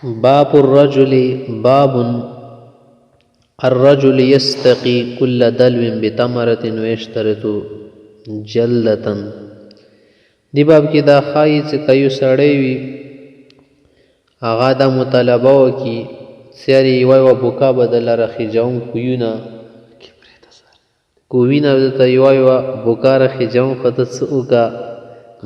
باب الرجل باب الرجل يستقي كل دلو بتمرة ويشترط جلة. دی باب کې دا ښایي چې که یو سړی وي هغه دا مطالبه وکړي سیاري یوه بوکا به دله رخیجوم کویونه کووینه درته یوه بوکا رخیجوم خو ته څه وکړه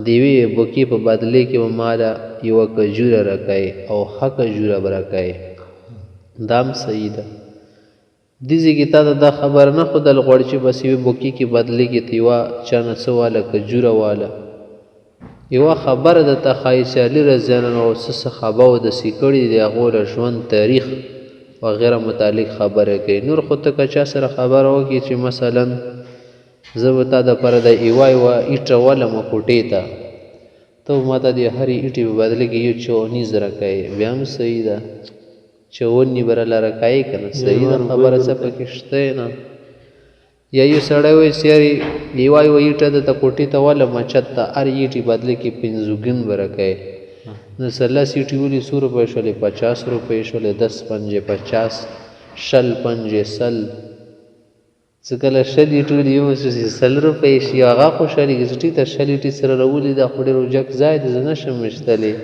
د یوې بوکې په بدلې کې به ماله یوه کجوره راکوې او ښه کجوره به راکوې. دا هم صحیح ده. دې ځای کې تا ته دا خبره نه ښودل غواړي چې بس یوې بوکې کې بدلې کې ته یوه چا نه څه واله کجوره واله. یوه خبره درته ښایي چې علي رضی الله عنه څه صحابه او داسې کړي د هغو له ژوند تاریخ وغیره متعلق خبره کوي. نور خو ته که چا سره خبره وکړي چې مثلا زه به تا دپاره د یوه ایټه ولمه کوټې ته ته به ما ته د هرې ایټې په بدله کې یو چونیز راکوې بیا هم صحیح ده. چونی به راله راکوې که نه صحیح ده خبره څه پکې شته نه. یا یو سړی وایي چې یارې یوه ایټه درته کوټې ته ولمه چت ته هر ایټې بدله کې پنځوګون به راکوې نو لس ایټې ولې څو روپۍ شولې 50 روپۍ شولې 10 پنجې 50 شل پنجې سل څه کله شل ایټې ولې یو 100 روپۍ شي هغه خوشحالېږي چې ټیک ده شل ایټې سره راولي دا خو ډېر اوجک ځای دی زه نه شم ویشتلی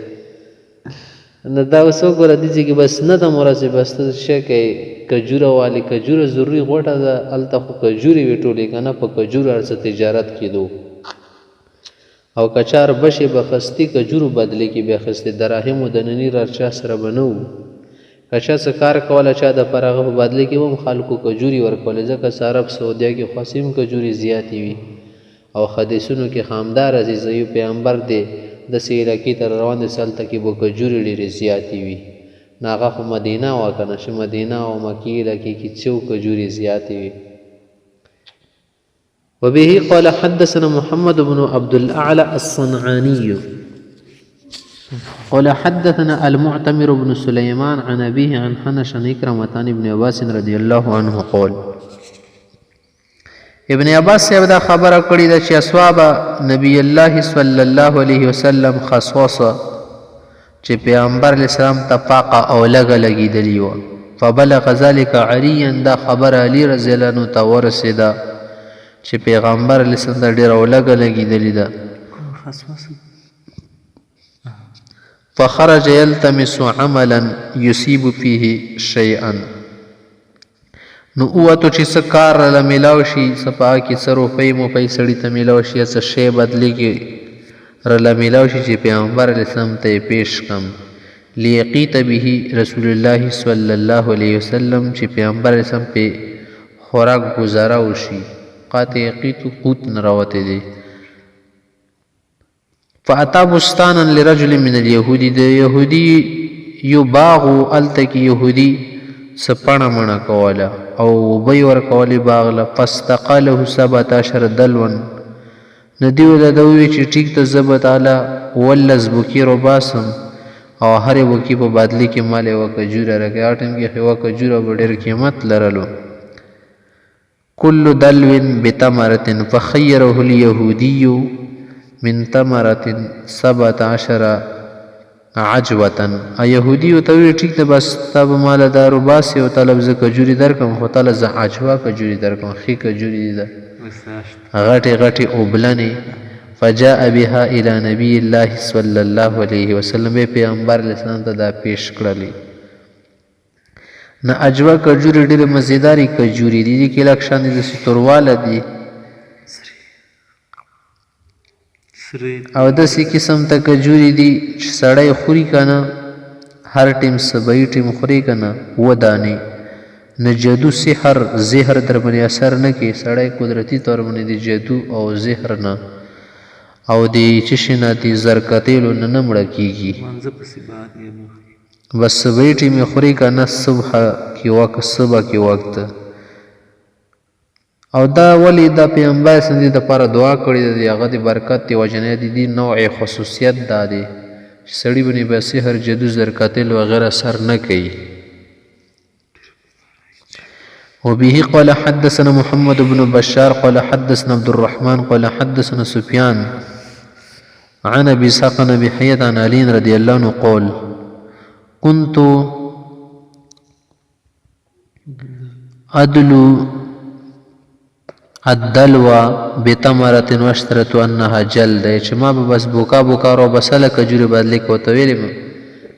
نو دا اوس وګوره دې ځای کې بس نه ده مراسې بس ته څه کوې کجوره والې کجوره ضروري غوټه ده هلته خو کجورې وې ټولې که نه په کجورو هر څه تجارت کېدو او که چار بشې به خستې کجورو بدلې کې بیا خستې دراهمو دنني را چا سره به نه وو که چا څه کار کوله چا دپاره هغه په بدلې کې به هم خلکو کجورې ورکولې ځکه چې عرب سعودیه کې خو هم کجورې زیاتې وي او حدیثونو کې خو همدا راځي چې یو پیغمبر دی داسې علاقې ته روان دی چې هلته کې به کجورې ډېرې زیاتې وي نو هغه خو مدینه وه که نه چې مدینه او مکې علاقې کې څو کجورې زیاتې وي. وبه قال حدثنا محمد بن عبد الأعلى الصنعاني قال حدثنا المعتمر بن سليمان عن أبيه عن حنش عن إكرمة عن ابن عباس رضي الله عنه قال ابن عباس صاحب دا خبره کړې ده چې اصحاب نبی الله صلی الله علیه وسلم خصوصا چې پیغمبر علیه السلام ته پاقه او لږه لګېدلې وه فبلغ ذلك عليا دا خبره علي رضی الله عنه ته ورسېده چې پیغمبر علیه السلام ته ډېره اولګه لګېدلې ده. فخرج یلتمس عملا یصیب فیه شیئا نو ووتو چې څه کار راله میلاو شي څه په هغه کې څه روپۍ موپۍ سړي ته میلاو شي یا څه شی بدلې کې راله میلاو شي چې پیغمبر علیه السلام ته یې پیش کړم لیقیت به رسول الله صلی الله علیه وسلم چې پیغمبر علیه السلام پې خوراک ګزاره وشي قات یقیتو قوت نراوته دی. فاتا بستانا لرجل من اليهود د یهودي یو باغو هلته کې یهودي څه پڼه مڼه کوله او اوبه یې ورکولې باغ له فاستقى له 17 دلوا نو دې ورته ده وویل چې ټیک ته زه به تعالی 18 بوکې روباسم او هرې بوکې په بدلې کې مال یوه کجوره راکوي. هغه ټایم کې یوه کجوره به ډېر قیمت لرلو. كل دلو بتمرة فخيره اليهودي من تمرة 17 عجوة يهودي ته ویل ټیک ده بس تا به ماله دا روباسې او طلب زه کجورې درکړم خو تاله زه عجوه کجورې درکړم ښې کجورې دي ده غټې غټې اوبلنې. فجاء بها الى نبي الله صلی الله علیه وسلم پیغمبر علیه السلام ته دا پیش کړلې. نه عجوه کجورې ډېرې مزېدارې کجورې دي دې کې لږ شان دي داسې تورواله دي او داسې قسم ته کجورې دي چې سړی خوري که نه هر ټیم سبعي ټیم خوري که نه 7 دانې نه جادو سحر زهر در باندې اثر نه کوي سړی قدرتي طور باندې د جادو او زهر نه او د چې شي نه د زرکتیلو نه نه مړه کېږي بس سبعي ټیم یې خوري که نه صبح کې وخت او دا ولې دا پیغمبر صلی الله علیه وسلم دپاره دعا کړې ده د هغه د برکت د وجې نه د دې نوع خصوصیت دا دی چې سړي باندې به سحر جادو زرکتل وغیره اثر نه کوي. وبه قال حدثنا محمد بن بشار قال حدثنا عبد الرحمن قال حدثنا سفيان عن ابي اسحاق عن ابي حيان عن علي رضي الله عنه قال كنت ادلو الدلوه بتمرة واشترط انها جلد چې ما به بس بوکا بوکا رو بسله کجوري بدلی کوته ویلم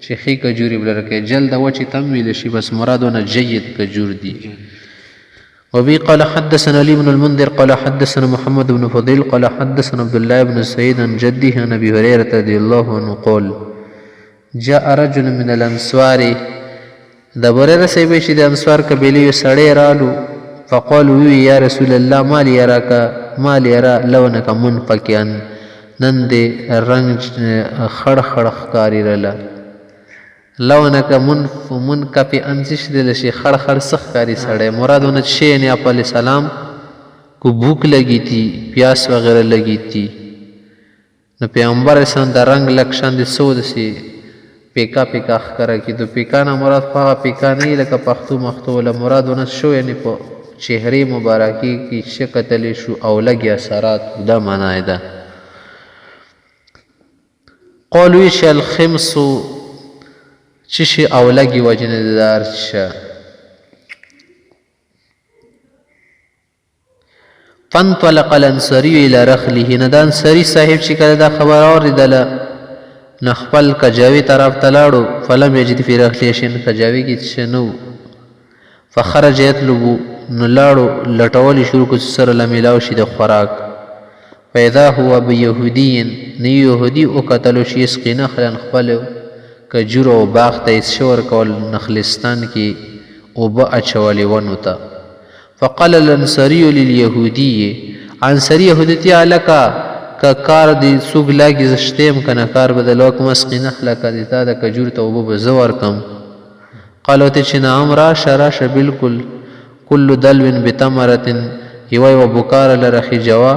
چې خې کجوري بلرکه جلد و چې تم ویل شي بس مرادونه جيد کجور دي. وبي قال حدثنا علي بن المنذر قال حدثنا محمد بن فضيل قال حدثنا عبد الله بن سعيد عن جده عن ابي هريره رضي الله عنه قال جاء رجل من الانصار د برره سیبه چې د انصار قبیله سړی رالو فقالوا يا رسول الله ما لي يرى لونك منفكيا نن دې رنگ خړ خړ ښکاری رله لونك منکفي انسش دل شي خړ خړ ښکاری سړی مرادونه شي نه اپ علی سلام کو भूख लगी थी प्यास वगैरह लगी थी نو پیغمبر اسلام د رنگ لکشان دي سود سي پیکا پیکا ښکارا کی دو پیکا نه مراد پاغه پیکا نه لکه پختو مختو ولا مرادونه شو یعنی په چهره مبارکی کی شکتل شو او لګي اثرات دا معنی ده. قالوا يش الخمس چشي او لګي وجنه دار شه فانطلق الانصاري الى رحله ندان سری صاحب چې کله دا خبر اوریدله نخپل کجاوی طرف تلاړو فلم یجد فی رحله شین کجاوی کی شنو فخرج يطلب نلاړو لټول شروع کو سره لمیلاو شي د خوراک پیدا هو بيهودي نه يهودي او قتل شي سقینه خلن خپل کجور او باغ ته شور کول نخلستان کی او با اچولی ونوتا فقال الانصاري لليهودي انصاري يهودتي الکا کار دی سوق لاګي زشتم کنه کار بدلو کوم سقینه خلک دي تا د کجور ته وب زور کم قالو ته چې نام را شراش بالکل كل دلو بتمرة یو بوکار لرخي جوا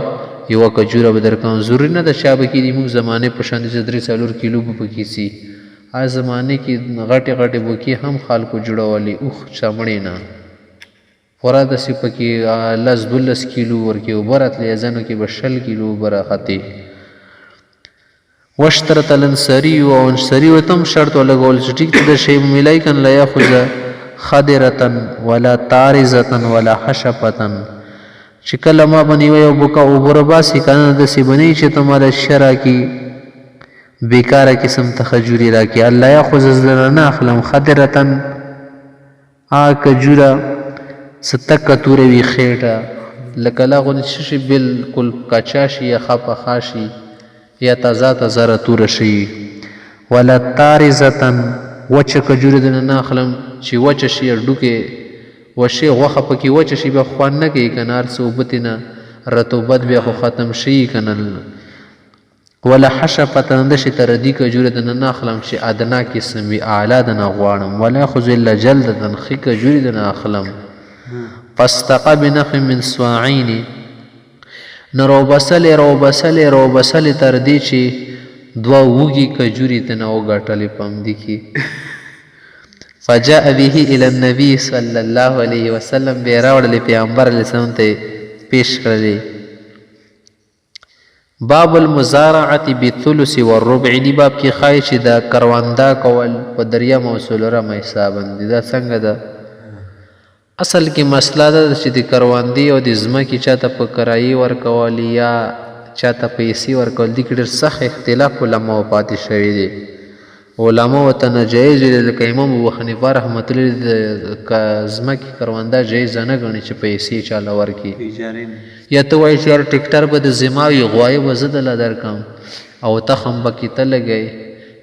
یو کجوره بدر کوم ضروري نه د شابکی دی موږ زمانه په شان دي 3 کیلو په کیسي ا زمانه کې غټي غټي بوکی هم خلکو جوړولي اوخ چمړې نه فراد سی پکې لز دلس کیلو ورکی وبرت لیزانو کې بشل کیلو برختی واشترط الانصاري وانصاري وتم شرط ولګول چې ټیک د شی ملای کن لا یاخذ خادرتن ولا تارزتن ولا حشفتن چې کله ما بنی یو بوکا او برباسي کنه د سی بنی چې تمہاره شرع کی بیکاره قسم تخجوری را کی الله یاخذ زلنا اخلم خادرتن ا کجورا ستک توروي خېټه لکه لاغون شي بالکل کچاشي یا خپه خاشي یا تازه تور شي ولا تارزتن وچ کجوره د نه اخلم چې وچ شي ډوکه وشي غوخه پکې وچ شي به خوان نه کوي کنار صوبتنه رطوبت بیا خو ختم شي کنه ولا حشفتن د شي تر دې کجوره د نه اخلم چې ادنا کې سمي اعلی د نه غواړم ولا خذ الا جلدتن خې کجوره د نه اخلم فاستقى بنخ من سواعين نرو بسل تر دې چې دوا وږي کجوري ته نو غټلې پم دي کی فجاء به الى النبي صلى الله عليه وسلم بیراول پیغمبر علیه السلام ته پیش کړلې باب المزارعه بالثلث والربع دی باب کې خای چې دا کرواندا کول په دریا موصول را مې حساب دي دا څنګه ده اصل کې مسله ده چې د کروندې او د ځمکې چاته په کرایي ورکول یا چاته پیسې ورکول دي کې ډېر سخت اختلاف علماو پاتې شوی دی علماو ورته ناجایز لکه امام ابو حنیفه رحمت الله د ځمکې کرونده جایز نه ګڼي چې پیسې چاله ورکړي یا ته وایې چې یار ټیکټر به د ذماوي غوایي به زه دله درکړم او تخم به کې ته لګئ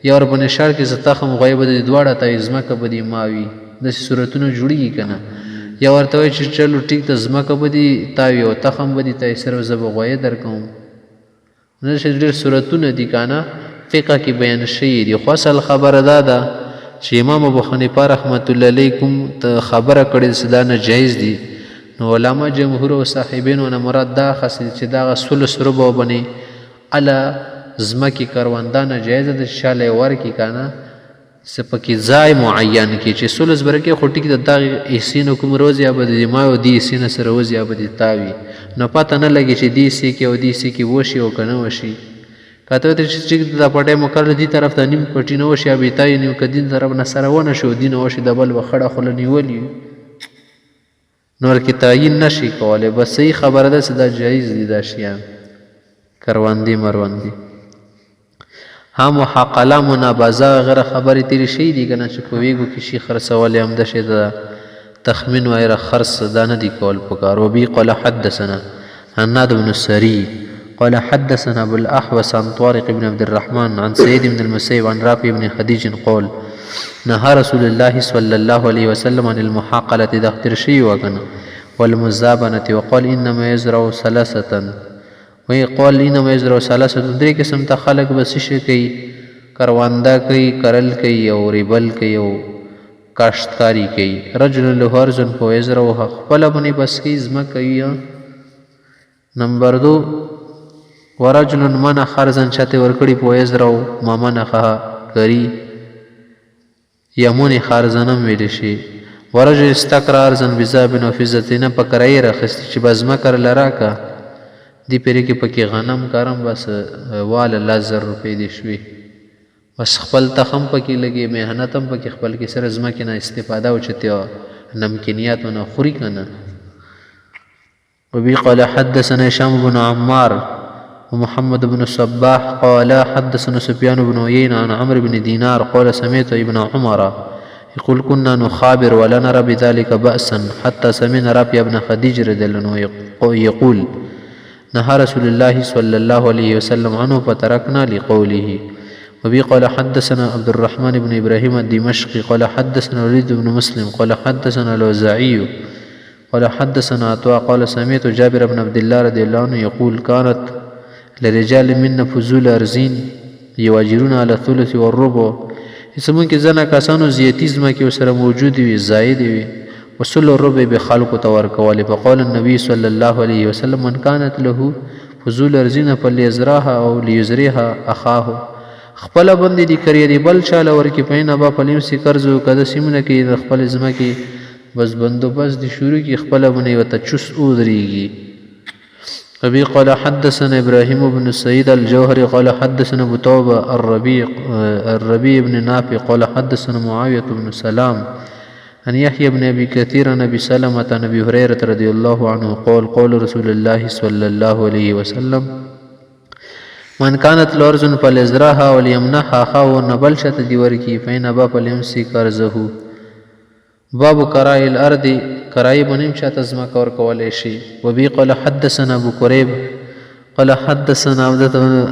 یا ورباندې شر کې زه تخم غوایي به د دواړه ته ځمکه به دې ماوي داسې صورتونه جوړېږي که نه یا ورته وایي چې چلو ټیک ته ځمکه به دې تاوي او تخم به دې تاوي صرف زه به غوایي درکوم داسې ډېر صورتونه دي که نه فقه کې بیان شوي دي خو اصل خبره دا ده چې امام ابو حنیفه رحمت الله علیه کوم خبره کړې چې دا ناجایز دي نو علما جمهور او صاحبینو نه مراد دا خاصه چې دا ثلث ربع بني الا ځمکې کرونده ناجایز ده چې چاله یې ورکړي که نه څه پکې ځای معین کړي چې ثلث به راکړي خو ټیک د دغې حصې نه کوم روز یا به د ما او دې حصې نه سره وځي یا به دې تاوي نو پته نه لګي چې دې حصې کې او دې حصې کې وشي او که نه وشي کته ته چې د پټې مقرر دي طرف ته نیم پټی نه وشي بیتای نیو کدین طرف نه سره ونه شو دین وشي د بل وخړه خل نیولی نور کې تعین نشي کوله بس صحیح خبره ده چې دا جایز دي دا شیان کرواندی مروندی هم حقلا منابزه غیر خبرې تیری شي دي کنه چې په ویګو کې شي خرڅول هم د شي د تخمین وایره خرڅ دا نه دي کول پکار وبي قال حدثنا هناد بن السري قال حدثنا ابو الاحوص عن طارق بن عبد الرحمن عن سعيد بن المسيب عن رافع بن خديج قال نهى رسول الله صلى الله عليه وسلم عن المحاقلة دختر شي وكنا والمزابنة وقال إنما يزرع ثلاثة وقال إنما يزرع ثلاثة درې قسم ته خلق بس شي کوي کرواندا کوي کرل کوي او ریبل کوي او کاشتکاری کوي رجل له ارزن په يزرع خپل باندې بس کی زما کوي نمبر 2 ورجل من خرزن چته ورکړي په يزرع ما منخه کری یمونی خارزنم ویل شي ورجل استقرار زن بزابن و فزتینه په کرای راخستی چې بزما کر لراکا دی پرې کې پکې غنم کارم بس وال 1000 روپۍ دي شوي بس خپل تخم پکې لګي مهنت هم پکې خپل کې سره زما کې نه استفاده او چته نمکینیات ونه خوري کنه وبي قال حدثنا هشام بن عمار ومحمد بن الصباح قال حدثنا سفيان بن عيينة عن عمرو بن دينار قال سمعت ابن عمر يقول كنا نخابر ولا نرى بذلك بأسا حتى سمعنا رافع بن خديج رضي الله عنه يقول نهى رسول الله صلى الله عليه وسلم عنه فتركنا لقوله وبي قال حدثنا عبد الرحمن بن إبراهيم الدمشقي قال حدثنا وليد بن مسلم قال حدثنا الأوزاعي قال حدثنا عطاء قال سمعت جابر بن عبد الله رضي الله عنه يقول كانت لرجال من فضول ارزين يواجرون على الثلث والربع اسمون کې زنه کسانو زیاتیزمه کې سره موجود وي زائد وي وصل الربع بخلق تور کول فقال النبي صلى الله عليه وسلم من كانت له فضول ارزين فليزرعها او ليزرعها اخاه خپل باندې دي کړی دی بل چاله ورکی پاینه با پلیم سي قرضو کده سیمونه کې خپل ځمه کې بس بندوبست دي شروع کې خپل باندې وته چوس اودريږي أبي قال حدثنا إبراهيم بن سعيد الجوهري قال حدثنا أبو توبة الربيع بن نافع قال حدثنا معاوية بن سلام عن يحيى بن أبي كثير عن أبي سلمة عن أبي هريرة رضي الله عنه قال رسول الله صلى الله عليه وسلم من كانت الأرض فليزرعها وليمنحها أخاه ونبلشت ديوركي فإن أبا فليمسك أرزه باب كراء الأرض كراء بنيم شات ازمك وركولي شي وبي قال حدثنا أبو كريب قال حدثنا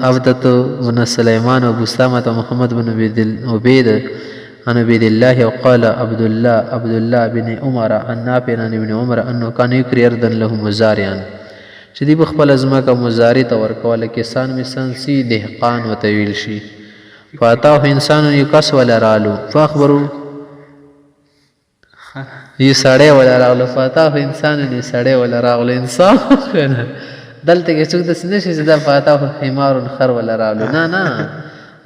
عبدة بن سليمان وأبو سلامة محمد بن عبيد عن عبيد الله وقال عبد الله بن عمر عن نافع عن ابن عمر أنه كان يكري أرضا له مزارعا چې دی بخپل ازمک مزارع ته ورکول کسان مثلا سی دهقان وتویل شي فاتاه انسان یکس ولا رالو فاخبروا ی سړی ولا راغلو فاتاه انسان ی سړی ولا راغلو انسان دلته کې څوک د سینې شي دا فاتاه حمار خر ولا راغلو نه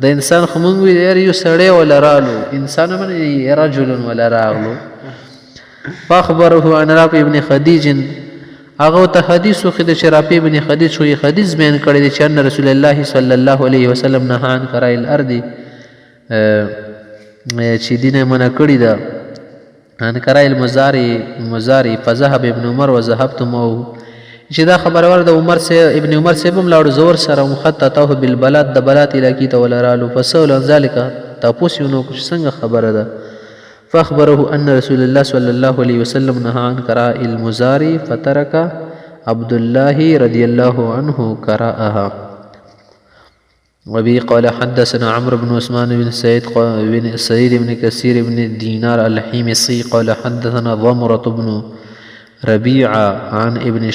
د انسان خو مونږ وی یو سړی ولا راغلو انسان من رجل ولا راغلو فاخبره عن رافع ابن خديج هغه ته حدیث خو د رافع ابن خدیج شو حدیث بیان کړی دی چې ان رسول الله صلی الله علیه وسلم نه عن کرای الارض چې دینه منع کړی دا ان کرای المزارع فذهب ابن عمر وذهبت معه چې دا خبر ورده عمر سے ابن عمر سے بم لاړو زور سره مخططه بالبلاد د بلات الاکی ته ولرالو فسول ذلك تاسو نو څنګه خبره ده فأخبره أن رسول الله صلى الله عليه وسلم نهى عن كراء المزارع فترك عبد الله رضي الله عنه كراءها وبه قال حدثنا عمرو بن عثمان بن سعيد بن كثير بن دينار الحمصي قال حدثنا ضمرة بن ربيعة عن ابن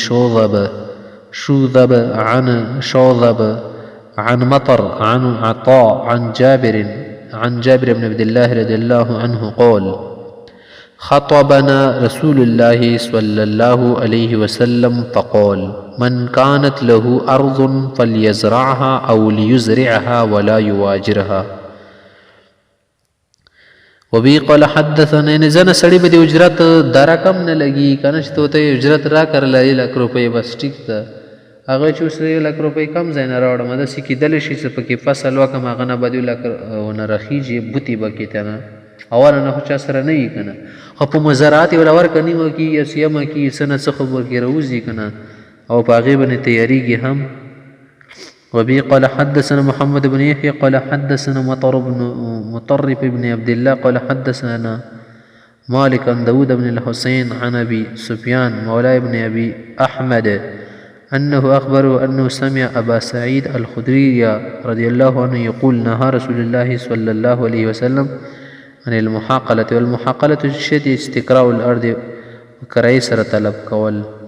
شوذب عن مطر عن عطاء عن جابر بن عبد الله رضي الله عنه قال خطبنا رسول الله صلى الله عليه وسلم فقال من كانت له أرض فليزرعها أو ليزرعها ولا يواجرها وبي قال حدثنا نزن سړی به د اجرت دا رقم نه لګي کنه چې ته اجرت را کړل 1 لک روپۍ بس ټیک ده هغه چې اوس 1 لک روپۍ کم ځای نه راوړم داسې کېدلی شي چې پکې فصل وکړم هغه نه به 2 لک ونه رخیږي بوټي به کې ته نه اوله نه خو چا سره نه وي که نه خو په مزرعات یې ورله ورکړه نیمه کېږي یا سیمه کېږي څه نه څه خو به کې راوځي که نه او په هغې باندې تیارېږي هم. وبه قال حدثنا محمد بن يحيى قال حدثنا مطرف بن عبد الله قال حدثنا مالك عن داود بن الحسين عن أبي سفيان مولى بن أبي أحمد أنه أخبره أنه سمع أبا سعيد الخدري رضي الله عنه يقول نهى رسول الله صلى الله عليه وسلم عن المحاقلة والمحاقلة شديد استقراء الأرض وكرئي سر طلب كول